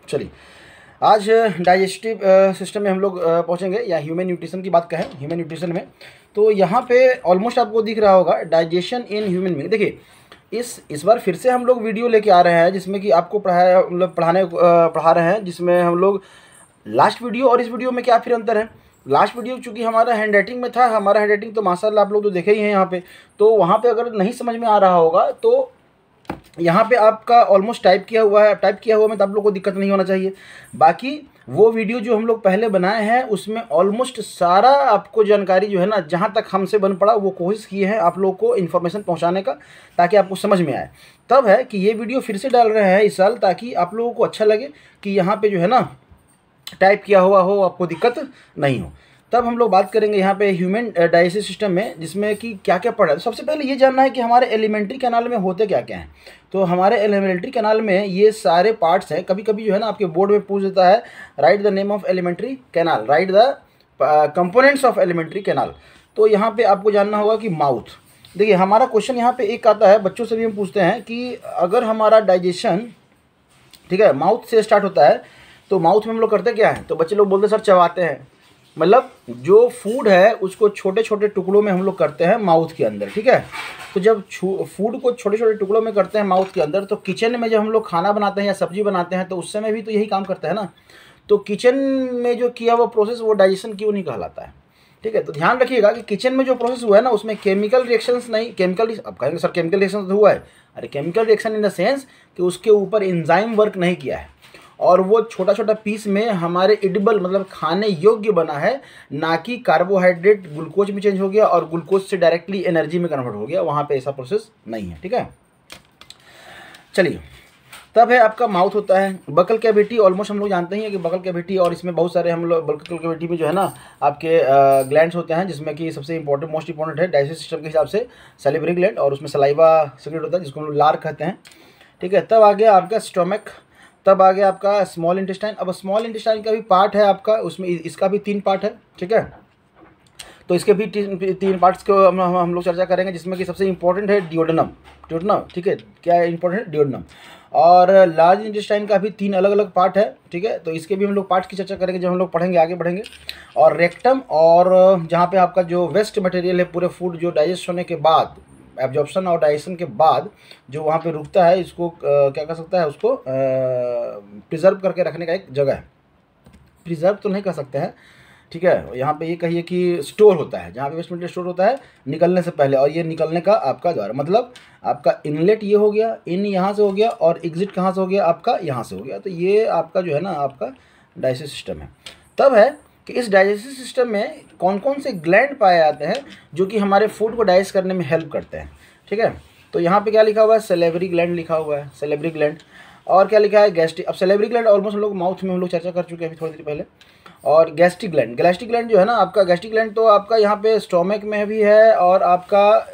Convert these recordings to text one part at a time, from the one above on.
चलिए, आज digestive system में हम लोग पहुँचेंगे, या ह्यूमन न्यूट्रिशन की बात कहें, ह्यूमन न्यूट्रिशन में। तो यहाँ पे ऑलमोस्ट आपको दिख रहा होगा डाइजेशन इन ह्यूमन बीइंग। देखिए, इस बार फिर से हम लोग वीडियो लेके आ रहे हैं जिसमें कि आपको पढ़ा रहे हैं, जिसमें हम लोग लास्ट वीडियो और इस वीडियो में क्या फिर अंतर है। लास्ट वीडियो चूँकि हमारा हैंड राइटिंग में था, हमारा हैंड राइटिंग तो माशाल्लाह आप लोग तो देखे ही हैं यहाँ पे, तो वहाँ पे अगर नहीं समझ में आ रहा होगा तो यहाँ पे आपका ऑलमोस्ट टाइप किया हुआ में, तो आप लोग को दिक्कत नहीं होना चाहिए। बाकी वो वीडियो जो हम लोग पहले बनाए हैं उसमें ऑलमोस्ट सारा आपको जानकारी जो है ना, जहाँ तक हमसे बन पड़ा वो कोशिश किए हैं आप लोग को इन्फॉर्मेशन पहुँचाने का, ताकि आपको समझ में आए। तब है कि ये वीडियो फिर से डाल रहे हैं इस साल, ताकि आप लोगों को अच्छा लगे कि यहाँ पे जो है ना टाइप किया हुआ हो, आपको दिक्कत नहीं हो। तब हम लोग बात करेंगे यहाँ पे ह्यूमन डाइजेस्टिव सिस्टम में, जिसमें कि क्या क्या पढ़ा है। सबसे पहले ये जानना है कि हमारे एलिमेंट्री कैनाल में होते क्या क्या हैं। तो हमारे एलिमेंट्री कैनाल में ये सारे पार्ट्स हैं। कभी कभी जो है ना आपके बोर्ड में पूछ देता है, right the name of alimentary canal, right the components of alimentary canal. तो यहाँ पे आपको जानना होगा कि माउथ। देखिए, हमारा क्वेश्चन यहाँ पे एक आता है, बच्चों से भी हम पूछते हैं कि अगर हमारा डाइजेशन, ठीक है, माउथ से स्टार्ट होता है, तो माउथ में हम लोग करते क्या है। तो बच्चे लोग बोलते हैं सर चबाते हैं, मतलब जो फूड है उसको छोटे छोटे टुकड़ों में हम लोग करते हैं माउथ के अंदर, ठीक है। तो जब फूड को छोटे छोटे टुकड़ों में करते हैं माउथ के अंदर, तो किचन में जब हम लोग खाना बनाते हैं या सब्जी बनाते हैं, तो उस समय भी तो यही काम करते हैं ना। तो किचन में जो किया हुआ प्रोसेस वो डाइजेशन क्यों नहीं कहलाता है, ठीक है। तो ध्यान रखिएगा कि किचन में जो प्रोसेस हुआ है ना, उसमें केमिकल रिएक्शंस नहीं, अब कहेंगे सर केमिकल रिएक्शन तो हुआ है। अरे chemical reaction in the sense कि उसके ऊपर एंजाइम वर्क नहीं किया है, और वो छोटा छोटा पीस में हमारे एडिबल मतलब खाने योग्य बना है, ना कि कार्बोहाइड्रेट ग्लूकोज में चेंज हो गया और ग्लूकोज से डायरेक्टली एनर्जी में कन्वर्ट हो गया। वहाँ पे ऐसा प्रोसेस नहीं है, ठीक है। चलिए, तब है आपका माउथ होता है। बकल कैविटी ऑलमोस्ट हम लोग जानते ही हैं कि बकल कैविटी, और इसमें बहुत सारे हम लोग बकल कैविटी में जो है ना आपके ग्लैंड्स होते हैं, जिसमें कि सबसे इंपॉर्टेंट मोस्ट इंपॉर्टेंट है डाइजेस्टिव सिस्टम के हिसाब से सैलिवरी ग्लैंड, और उसमें सलाइवा सीक्रेट होता है जिसको हम लोग लार कहते हैं, ठीक है। तब आ गया आपका स्टोमक, तब आ गया आपका स्मॉल इंटेस्टाइन। अब स्मॉल इंटेस्टाइन का भी पार्ट है आपका, उसमें इसका भी 3 पार्ट है, ठीक है। तो इसके भी 3 पार्ट्स को हम लोग चर्चा करेंगे, जिसमें कि सबसे इंपॉर्टेंट है डिओडेनम, ठीक है। क्या इंपॉर्टेंट है? डिओडेनम। और लार्ज इंटेस्टाइन का भी 3 अलग अलग पार्ट है, ठीक है। तो इसके भी हम लोग पार्ट्स की चर्चा करेंगे जब हम लोग पढ़ेंगे, आगे बढ़ेंगे। और रेक्टम, और जहाँ पे आपका जो वेस्ट मटेरियल है पूरे फूड जो डाइजेस्ट होने के बाद, एब्जॉर्प्शन और डाइजेशन के बाद जो वहाँ पे रुकता है, इसको क्या कर सकता है, उसको प्रिजर्व करके रखने का एक जगह है। प्रिजर्व तो नहीं कर सकते हैं, ठीक है। यहाँ पे ये कहिए कि स्टोर होता है, जहाँ पे वेस्ट मटेरियल स्टोर होता है निकलने से पहले, और ये निकलने का आपका द्वार, मतलब आपका इनलेट ये हो गया, इन यहाँ से हो गया, और एग्जिट कहाँ से हो गया, आपका यहाँ से हो गया। तो ये आपका जो है ना आपका डाइजेस्टिव सिस्टम है। तब है कि इस डाइजेस्टिव सिस्टम में कौन कौन से ग्लैंड पाए जाते हैं जो कि हमारे फूड को डाइजेस्ट करने में हेल्प करते हैं, ठीक है। तो यहाँ पे क्या लिखा हुआ है, सैलिवरी ग्लैंड लिखा हुआ है, सैलिवरी ग्लैंड। और क्या लिखा है, गैस्ट्रिक। अब सैलिवरी ग्लैंड ऑलमोस्ट हम लोग माउथ में हम लोग चर्चा कर चुके हैं अभी थोड़ी देर पहले। और गैस्ट्रिक ग्लैंड जो है ना आपका, गैस्ट्रिक ग्लैंड तो आपका यहाँ पे स्टोमक में भी है, और आपका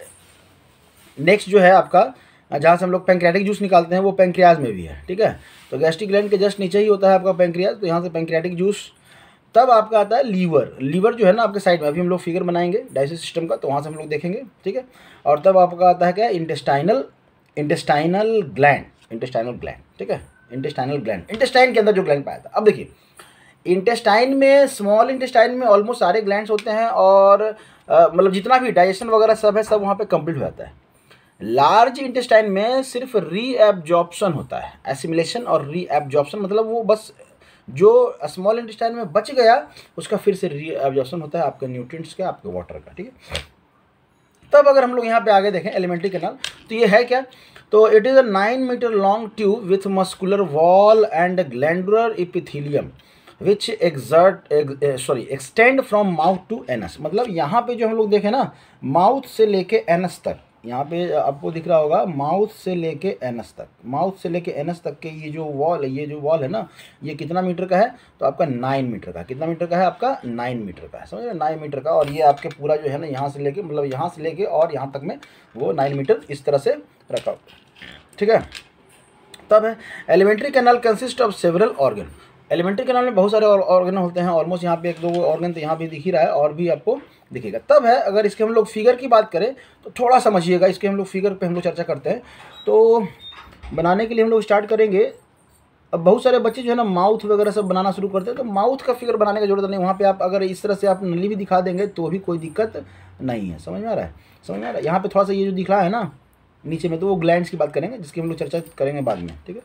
नेक्स्ट जो है आपका जहाँ से हम लोग पैंक्रियाटिक जूस निकालते हैं वो पैंक्रियाज में भी है, ठीक है। तो गैस्ट्रिक ग्लैंड के जस्ट नीचे ही होता है आपका पैंक्रियाज, तो यहाँ से पैंक्रियाटिक जूस। तब आपका आता है लीवर जो है ना आपके साइड में, अभी हम लोग फिगर बनाएंगे डाइजेस्टिव सिस्टम का, तो वहाँ से हम लोग देखेंगे, ठीक है। और तब आपका आता है क्या, इंटेस्टाइनल ग्लैंड, ठीक है। इंटेस्टाइन के अंदर जो ग्लैंड पाया था। अब देखिए, इंटेस्टाइन में, स्मॉल इंटेस्टाइन में ऑलमोस्ट सारे ग्लैंड्स होते हैं, और मतलब जितना भी डाइजेशन वगैरह सब है सब वहाँ पे कंप्लीट हो जाता है। लार्ज इंटेस्टाइन में सिर्फ रीएब्जॉर्प्शन होता है, एसिमिलेशन और रीएब्जॉर्प्शन, मतलब वो बस जो स्मॉल इंटेस्टाइन में बच गया उसका फिर से रीएब्जॉर्प्शन होता है आपके न्यूट्रिएंट्स का, आपके वाटर का, ठीक है। तब अगर हम लोग यहाँ पे आगे देखें एलिमेंट्री कैनाल, तो ये है क्या, तो it is a 9 metre long tube with muscular wall and glandular epithelium which extend from mouth to anus. मतलब यहाँ पे जो हम लोग देखें ना, माउथ से लेके एनस तक, यहाँ पे आपको दिख रहा होगा माउथ से लेके एनस तक के ये जो वॉल है ना, ये कितना मीटर का है, तो आपका 9 मीटर का। कितना मीटर का है आपका, 9 मीटर का है, समझ रहे, 9 मीटर का। और ये आपके पूरा जो है ना यहाँ से लेके, मतलब यहाँ से लेके और यहाँ तक में वो 9 मीटर इस तरह से रखा हुआ, ठीक है। तब है alimentary canal consist of several organ. Alimentary canal में बहुत सारे ऑर्गन होते हैं, ऑलमोस्ट यहाँ पे 1-2 ऑर्गन तो यहाँ भी दिख ही रहा है, और भी आपको दिखेगा। तब है अगर इसके हम लोग फिगर की बात करें तो थोड़ा समझिएगा, इसके हम लोग फिगर पे हम लोग चर्चा करते हैं। तो बनाने के लिए हम लोग स्टार्ट करेंगे अब बहुत सारे बच्चे जो है ना माउथ वगैरह सब बनाना शुरू करते हैं, तो माउथ का फिगर बनाने की जरूरत नहीं, वहाँ पे आप अगर इस तरह से आप नली भी दिखा देंगे तो भी कोई दिक्कत नहीं है। समझ में आ रहा है? समझ में आ रहा है? यहाँ पे थोड़ा सा ये जो दिख रहा है ना नीचे में, तो वो ग्लैंड्स की बात करेंगे, जिसकी हम लोग चर्चा करेंगे बाद में, ठीक है।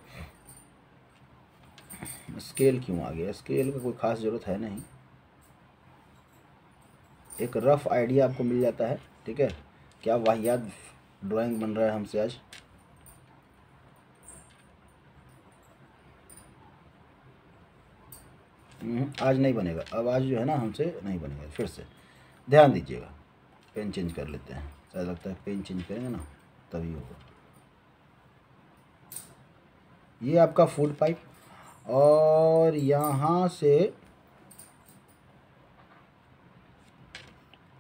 स्केल क्यों आ गया? स्केल का कोई खास ज़रूरत है नहीं, एक रफ आइडिया आपको मिल जाता है, ठीक है। क्या वाहियात ड्राइंग बन रहा है हमसे आज। आज नहीं बनेगा, अब आज जो है ना हमसे नहीं बनेगा। फिर से ध्यान दीजिएगा, पेन चेंज कर लेते हैं, शायद लगता है पेन चेंज करेंगे ना तभी होगा। ये आपका फूड पाइप, और यहाँ से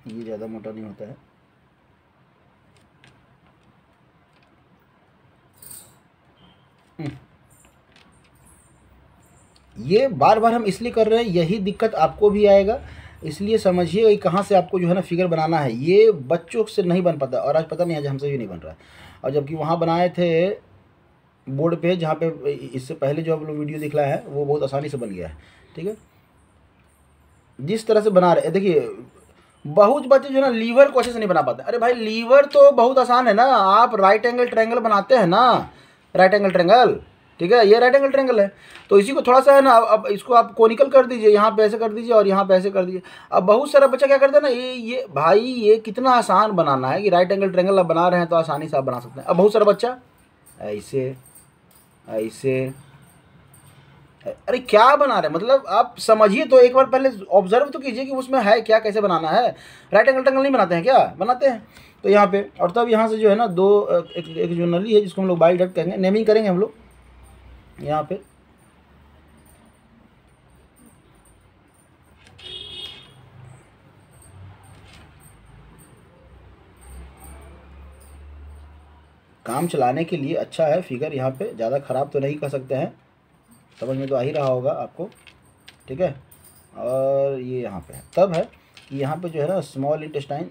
ये ज़्यादा मोटा नहीं होता है, ये बार बार हम इसलिए कर रहे हैं, यही दिक्कत आपको भी आएगा, इसलिए समझिए कहाँ से आपको जो है ना फिगर बनाना है। ये बच्चों से नहीं बन पाता, और आज पता नहीं आज हमसे भी नहीं बन रहा है। और जबकि वहाँ बनाए थे बोर्ड पे, जहाँ पे इससे पहले जो आप लोग वीडियो दिख रहा है वो बहुत आसानी से बन गया है, ठीक है। जिस तरह से बना रहे हैं, देखिए बहुत बच्चे जो है ना लीवर को अच्छे से नहीं बना पाते। अरे भाई लीवर तो बहुत आसान है ना, आप राइट एंगल ट्रायंगल बनाते हैं ना, राइट एंगल ट्रायंगल, ठीक है। ये राइट एंगल ट्रायंगल है, तो इसी को थोड़ा सा है ना, अब इसको आप कोनिकल कर दीजिए, यहाँ पे ऐसे कर दीजिए और यहाँ पे ऐसे कर दीजिए। अब बहुत सारा बच्चा क्या करता है ना, ये भाई ये कितना आसान बनाना है कि राइट एंगल ट्रायंगल आप बना रहे हैं तो आसानी से आप बना सकते हैं। अब बहुत सारा बच्चा ऐसे ऐसे, अरे क्या बना रहे हैं, मतलब आप समझिए तो, एक बार पहले ऑब्जर्व तो कीजिए कि उसमें है क्या, कैसे बनाना है। राइट एंगल ट्रायंगल नहीं बनाते हैं क्या? बनाते हैं। तो यहाँ पे, और तब यहाँ से जो है ना दो एक जो नली है जिसको हम लोग बाइल डक्ट कहेंगे, नेमिंग करेंगे हम लोग यहाँ पे। काम चलाने के लिए अच्छा है फिगर, यहाँ पे ज़्यादा ख़राब तो नहीं कर सकते हैं, समझ में तो आ ही रहा होगा आपको, ठीक है। और ये यहाँ पे तब है कि यहाँ पे जो है ना स्मॉल इंटेस्टाइन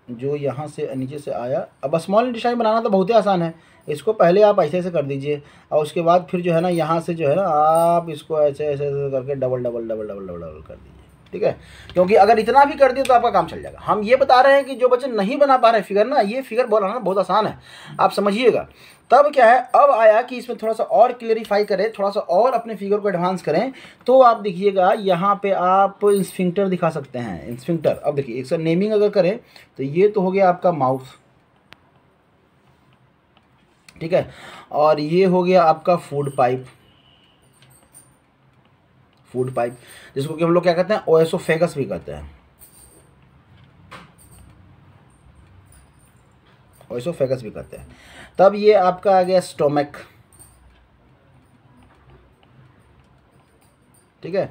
जो यहाँ से नीचे से आया। अब स्मॉल इंटेस्टाइन बनाना तो बहुत ही आसान है, इसको पहले आप ऐसे ऐसे कर दीजिए, और उसके बाद फिर जो है ना यहाँ से जो है ना आप इसको ऐसे ऐसे ऐसे करके double double double double double double कर दीजिए, ठीक है। क्योंकि अगर इतना भी कर दिए तो आपका काम चल जाएगा। हम ये बता रहे हैं कि जो बच्चे नहीं बना पा रहे फिगर ना, ये फिगर बनाना बहुत आसान है, आप समझिएगा। तब क्या है, अब आया कि इसमें थोड़ा सा और क्लेरिफाई करें, थोड़ा सा और अपने फिगर को एडवांस करें, तो आप देखिएगा यहाँ पे आप स्फिंक्टर दिखा सकते हैं, स्फिंक्टर। अब देखिए एक सर नेमिंग अगर करें तो ये तो हो गया आपका माउथ, ठीक है, और ये हो गया आपका फूड पाइप, फूड पाइप जिसको कि हम लोग क्या कहते हैं, ओएसोफेगस भी कहते हैं, ओएसोफेगस भी कहते हैं। तब ये आपका आ गया स्टोमक, ठीक है।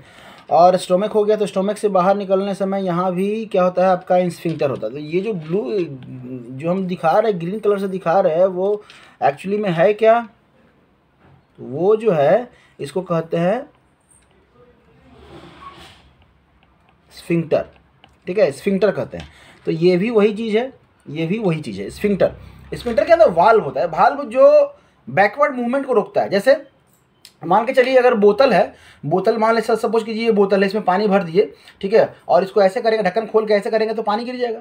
और स्टोमक हो गया, तो स्टोमक से बाहर निकलने समय यहाँ भी क्या होता है आपका स्फिंक्टर होता है। तो ये जो ब्लू जो हम दिखा रहे हैं, ग्रीन कलर से दिखा रहे हैं, वो एक्चुअली में है क्या, वो जो है इसको कहते हैं स्फिंक्टर, ठीक है, स्फिंक्टर कहते हैं। तो ये भी वही चीज़ है, ये भी वही चीज़ है स्फिंक्टर। स्फिंक्टर के अंदर वाल्व होता है, वाल्व जो बैकवर्ड मूवमेंट को रोकता है। जैसे मान के चलिए अगर बोतल है, बोतल मान ले सपोज कीजिए ये बोतल है, इसमें पानी भर दिए, ठीक है, और इसको ऐसे करेंगे, ढक्कन खोल के ऐसे करेंगे तो पानी गिर जाएगा।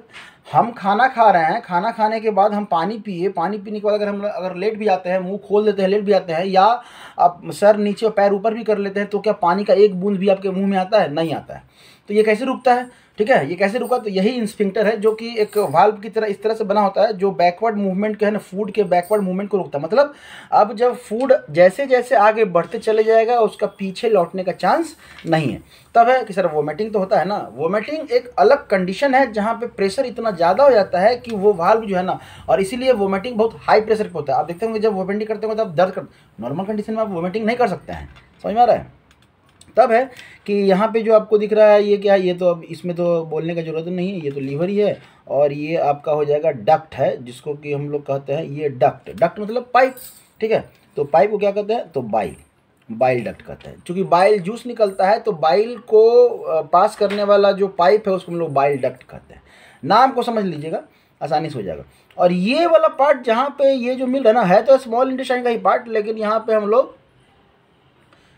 हम खाना खा रहे हैं, खाना खाने के बाद हम पानी पिए, पानी पीने के बाद अगर हम अगर लेट भी जाते हैं, मुंह खोल देते हैं, लेट भी जाते हैं, या आप सर नीचे और पैर ऊपर भी कर लेते हैं, तो क्या पानी का एक बूंद भी आपके मुँह में आता है? नहीं आता है। तो ये कैसे रुकता है, ठीक है, ये कैसे रुका? तो यही स्फिंक्टर है, जो कि एक वाल्व की तरह इस तरह से बना होता है, जो बैकवर्ड मूवमेंट के है ना, फूड के बैकवर्ड मूवमेंट को रोकता है। मतलब अब जब फूड जैसे जैसे आगे बढ़ते चले जाएगा, उसका पीछे लौटने का चांस नहीं है। तब है कि सर वोमिटिंग तो होता है ना, वोमिटिंग एक अलग कंडीशन है जहाँ पे प्रेशर इतना ज़्यादा हो जाता है कि वो वाल्व जो है ना, और इसीलिए वोमिटिंग बहुत हाई प्रेशर पे होता है। आप देखते होंगे जब वोमिटिंग करते होंगे तब दर्द कर, नॉर्मल कंडीशन में आप वोमिटिंग नहीं कर सकते हैं, समझ में आ रहा है। तब है कि यहाँ पे जो आपको दिख रहा है ये क्या है, ये तो अब इसमें तो बोलने का ज़रूरत नहीं है, ये तो लीवर ही है, और ये आपका हो जाएगा डक्ट है, जिसको कि हम लोग कहते हैं ये डक्ट। डक्ट मतलब पाइप, ठीक है। तो पाइप को क्या कहते हैं, तो बाइल, बाइल डक्ट कहते हैं। चूँकि बाइल जूस निकलता है तो बाइल को पास करने वाला जो पाइप है उसको हम लोग बाइल डक्ट कहते हैं। नाम को समझ लीजिएगा, आसानी से हो जाएगा। और ये वाला पार्ट जहाँ पे ये जो मिल रहा है ना, है तो स्मॉल इंटेस्टाइन का ही पार्ट, लेकिन यहाँ पे हम लोग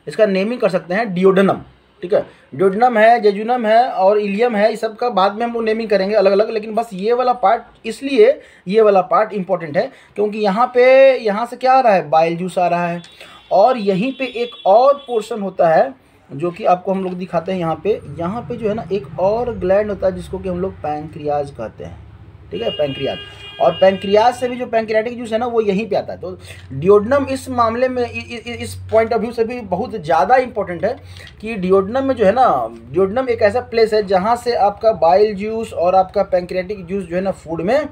इसका नेमिंग कर सकते हैं डियोडेनम, ठीक है। डियोडेनम है, जेजुनम है और इलियम है, इस सब का बाद में हम लोग नेमिंग करेंगे अलग अलग, लेकिन बस ये वाला पार्ट, इसलिए ये वाला पार्ट इंपॉर्टेंट है क्योंकि यहाँ से क्या आ रहा है, बाइल जूस आ रहा है। और यहीं पे एक और पोर्शन होता है जो कि आपको हम लोग दिखाते हैं यहाँ पे जो है ना एक और ग्लैंड होता है जिसको कि हम लोग पैंक्रियाज कहते हैं, ठीक है, पैंक्रियाज। और पैंक्रियाज से भी जो पैंक्रियाटिक जूस है ना वो यहीं पे आता है। तो डियोडेनम इस मामले में इस पॉइंट ऑफ व्यू से भी बहुत ज़्यादा इंपॉर्टेंट है कि डियोडेनम में जो है ना, डियोडेनम एक ऐसा प्लेस है जहाँ से आपका बाइल जूस और आपका पैंक्रियाटिक जूस जो है ना फूड में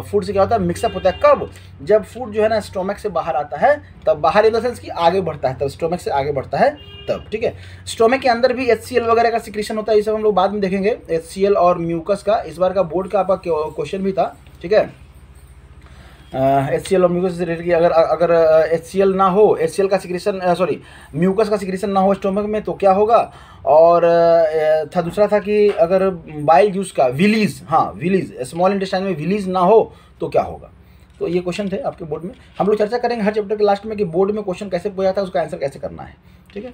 फूड से क्या होता है, मिक्सअप होता है। कब? जब फूड जो है ना स्टोमक से बाहर आता है, तब बाहर इन द सेंस कि आगे बढ़ता है, तब स्टोमक से आगे बढ़ता है तब, ठीक है। स्टोमक के अंदर भी HCl वगैरह का सिक्रेशन होता है, ये सब हम लोग बाद में देखेंगे, HCl और म्यूकस का। इस बार का बोर्ड का आपका क्वेश्चन भी था, ठीक है। HCl और म्यूकस से रिलेटेड, अगर HCl ना हो, HCl का सिक्रेशन म्यूकस का सिक्रेशन ना हो स्टोमक में तो क्या होगा। और दूसरा था कि अगर बाइल जूस का विलीज स्मॉल इंटेस्टाइन में विलीज ना हो तो क्या होगा। तो ये क्वेश्चन थे आपके बोर्ड में, हम लोग चर्चा करेंगे हर चैप्टर के लास्ट में कि बोर्ड में क्वेश्चन कैसे पूछा जाता है, उसका आंसर कैसे करना है, ठीक है।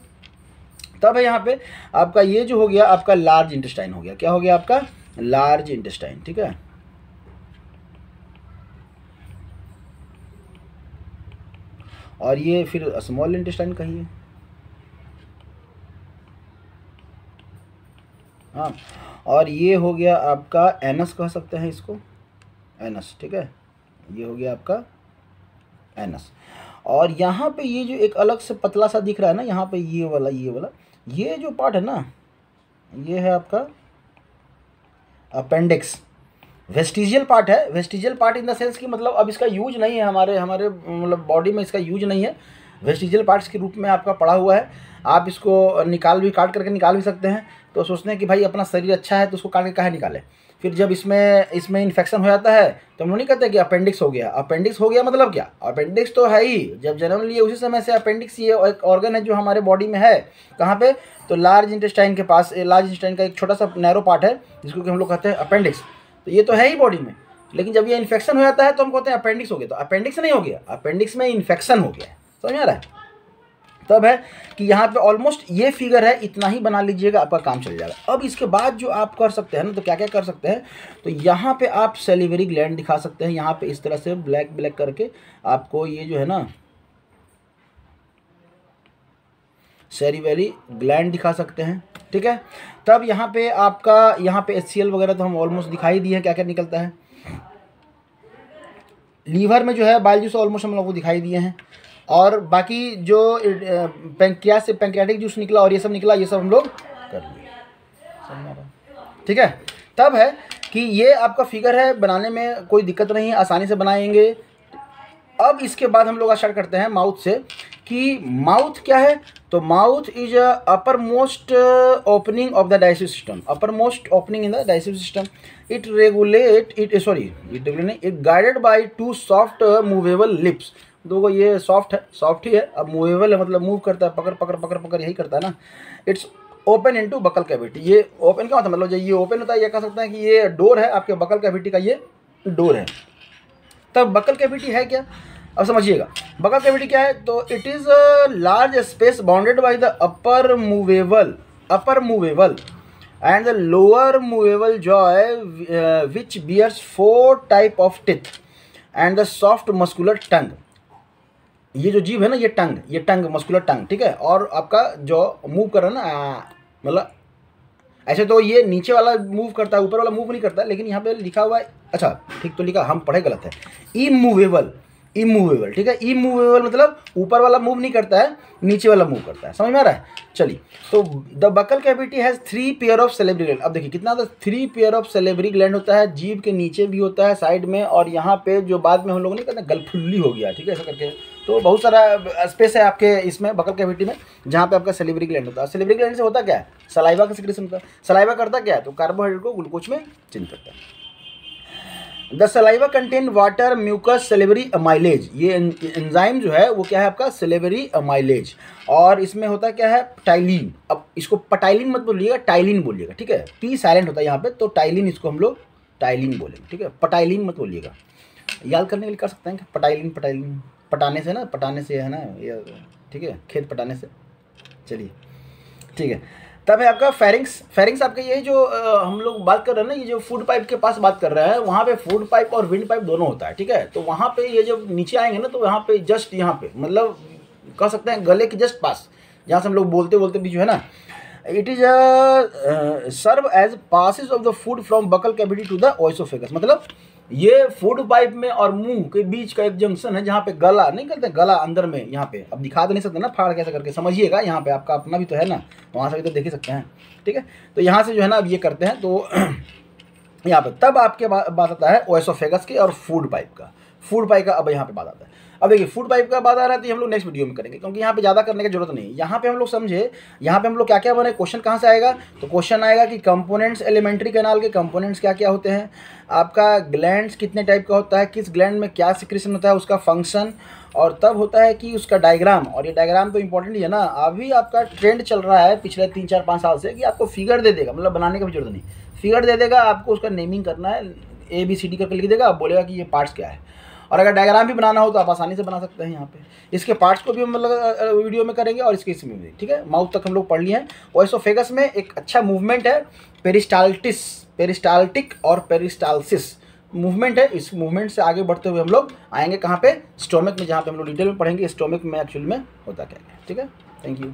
तब है यहाँ पे आपका ये जो हो गया आपका लार्ज इंटेस्टाइन हो गया, क्या हो गया आपका लार्ज इंटेस्टाइन, ठीक है। और ये फिर स्मॉल इंटेस्टाइन कहिए, हाँ। और ये हो गया आपका एनस कह सकते हैं इसको, एनस, ठीक है, ये हो गया आपका एनस। और यहाँ पे ये जो एक अलग से पतला सा दिख रहा है ना, यहाँ पे ये वाला ये जो पार्ट है ना, ये है आपका अपेंडिक्स, वेस्टिजियल पार्ट है। Vestigial part in the sense कि मतलब अब इसका यूज नहीं है हमारे मतलब बॉडी में, इसका यूज नहीं है, वेस्टिजियल पार्ट्स के रूप में आपका पड़ा हुआ है। आप इसको काट करके निकाल भी सकते हैं। तो सोचते हैं कि भाई अपना शरीर अच्छा है तो उसको काट के काहे निकालें। फिर जब इसमें इन्फेक्शन हो जाता है तो हम लोग नहीं कहते कि अपेंडिक्स हो गया। अपेंडिक्स हो गया मतलब क्या, अपेंडिक्स तो है ही, जब जन्म लिए उसी समय से अपेंडिक्स ये एक ऑर्गन है जो हमारे बॉडी में है। कहाँ पे? तो लार्ज इंटेस्टाइन के पास, लार्ज इंटेस्टाइन का एक छोटा सा नैरो पार्ट है जिसको कि हम लोग कहते हैं अपेंडिक्स। तो ये तो है ही बॉडी में, लेकिन जब ये इन्फेक्शन हो जाता है तो हम कहते हैं अपेंडिक्स हो गया। तो अपेंडिक्स नहीं हो गया, अपेंडिक्स में इन्फेक्शन हो गया, समझ में आ रहा है। तब है कि यहाँ पे ऑलमोस्ट ये फिगर है, इतना ही बना लीजिएगा, आपका काम चल जाएगा। अब इसके बाद जो आप कर सकते हैं ना, तो क्या क्या कर सकते हैं, तो यहाँ पे आप सैलिवरी ग्लैंड दिखा सकते हैं। यहाँ पे इस तरह से ब्लैक ब्लैक करके आपको ये जो है ना सैलिवरी ग्लैंड दिखा सकते हैं, ठीक है। तब यहाँ पे आपका यहाँ पे HCl वगैरह तो हम ऑलमोस्ट दिखाई दिए हैं क्या क्या निकलता है। लीवर में जो है बाइल जूस ऑलमोस्ट हम लोग को दिखाई दिए हैं। और बाकी जो पैंक्रियास से पैंक्रियाटिक जूस निकला और ये सब निकला, ये सब हम लोग कर लिए, ठीक है। तब है कि ये आपका फिगर है, बनाने में कोई दिक्कत नहीं है, आसानी से बनाएंगे। अब इसके बाद हम लोग स्टार्ट करते हैं माउथ से कि माउथ क्या है। तो mouth is upper most opening of the digestive system, upper most opening in the digestive system. It guided by too soft movable lips. देखो ये सॉफ्ट ही है, अब मूवेबल है मतलब मूव करता है, पकड़ यही करता है ना। It's open into buccal cavity. ये ओपन क्या होता है, मतलब ये ओपन होता है, ये कह सकते हैं कि ये डोर है आपके बकल कैविटी का, ये डोर है। तब बकल कैविटी है क्या, अब समझिएगा बकल कैविटी क्या है। तो it is large space bounded by the upper movable and the lower movable jaw which bears 4 type of teeth and the soft muscular tongue. ये जो जीभ है ना, ये टंग मस्कुलर टंग, ठीक है। और आपका जो मूव कर रहा है ना, मतलब ऐसे तो ये नीचे वाला मूव करता है, ऊपर वाला मूव नहीं करता, लेकिन यहाँ पे लिखा हुआ है, अच्छा ठीक तो लिखा, हम पढ़े गलत है, इमूवेबल, ठीक है। इमूवेबल मतलब ऊपर वाला मूव नहीं करता है, नीचे वाला मूव करता है, समझ में आ रहा है। चलिए, तो the buccal cavity has 3 pair of salivary gland. अब देखिए कितना, 3 पेयर ऑफ सैलिवरी ग्लैंड होता है, जीभ के नीचे भी होता है, साइड में, और यहाँ पे जो बाद में हम लोगों ने कहते हैं गलफुल्ली हो गया, ठीक है, ऐसा करके। तो बहुत सारा स्पेस है आपके इसमें बकल कैविटी में जहाँ पे आपका सैलिवरी ग्लैंड होता है। सैलिवरी ग्लैंड से होता क्या है, सलाइवा का सिक्रेशन होता है। सलाइवा करता क्या है, तो कार्बोहाइड्रेट को ग्लूकोज में चेंज करता है। The saliva contain water, mucus, salivary amylase. ये एंजाइम जो है वो क्या है आपका, सैलिवरी अमाइलेज। और इसमें होता क्या है, टाइलिन। अब इसको पटाइलिन मत बोलिएगा, टाइलिन बोलिएगा, ठीक है। पी साइलेंट होता है यहाँ पे, तो टाइलिन इसको हम लोग टाइलिन बोलेंगे, ठीक है। पटाइलिन मत बोलिएगा, याद करने के लिए कर सकते हैं कि पटाइलिन, पटाने से है ना, ये ठीक है, खेत पटाने से। चलिए ठीक है, तब है आपका फेरिंग्स। फेरिंग्स आपका ये जो हम लोग बात कर रहे हैं ना, ये जो फूड पाइप के पास बात कर रहे हैं, वहाँ पे फूड पाइप और विंड पाइप दोनों होता है, ठीक है। तो वहाँ पे ये जब नीचे आएंगे ना, तो यहाँ पे जस्ट यहाँ पे मतलब कह सकते हैं गले के जस्ट पास, जहाँ से हम लोग बोलते बोलते भी जो है ना, it is serve as passage of the food from buccal cavity to the oesophagus. मतलब ये फूड पाइप में और मुंह के बीच का एक जंक्शन है, जहाँ पे गला नहीं करते, गला अंदर में, यहाँ पे अब दिखा तो नहीं सकते ना फाड़ कैसे करके, समझिएगा। यहाँ पे आपका अपना भी तो है ना, वहाँ से भी तो देख ही सकते हैं, ठीक है। तो यहाँ से जो है ना अब ये करते हैं, तो यहाँ पे तब आपके बात आता है ओएसोफेगस की और फूड पाइप का। फूड पाइप का अब यहाँ पे बात आता है। अब देखिए फूड पाइप का बात आ रहा है, तो हम लोग नेक्स्ट वीडियो में करेंगे, क्योंकि यहाँ पे ज़्यादा करने की जरूरत नहीं है। यहाँ पे हम लोग समझे, यहाँ पे हम लोग क्या क्या बने, क्वेश्चन कहाँ से आएगा, तो क्वेश्चन आएगा कि कंपोनेंट्स, एलिमेंट्री कैनाल के कंपोनेंट्स क्या क्या होते हैं, आपका ग्लैंड्स कितने टाइप का होता है, किस ग्लैंड में क्या सिक्रेशन होता है, उसका फंक्शन, और तब होता है कि उसका डायग्राम। और ये डायग्राम तो इंपॉर्टेंट ही है ना, अभी आपका ट्रेंड चल रहा है पिछले 3-4-5 साल से कि आपको फिगर दे देगा, मतलब बनाने की भी जरूरत नहीं, फिगर दे देगा, आपको उसका नेमिंग करना है, ABCD करके लिख देगा, आप बोलेगा कि ये पार्ट्स क्या है। और अगर डायग्राम भी बनाना हो तो आप आसानी से बना सकते हैं। यहाँ पे इसके पार्ट्स को भी हम मतलब वीडियो में करेंगे, और इसके इसमें भी, ठीक है। माउथ तक हम लोग पढ़ लिए हैं। ओएसोफेगस में एक अच्छा मूवमेंट है पेरिस्टाल्टिस, पेरिस्टाल्टिक और पेरिस्टाल्सिस मूवमेंट है। इस मूवमेंट से आगे बढ़ते हुए हम लोग आएंगे कहाँ पे, स्टोमक में, जहाँ पे हम लोग डिटेल में पढ़ेंगे स्टोमक में एक्चुअल में होता क्या है, ठीक है। Thank you.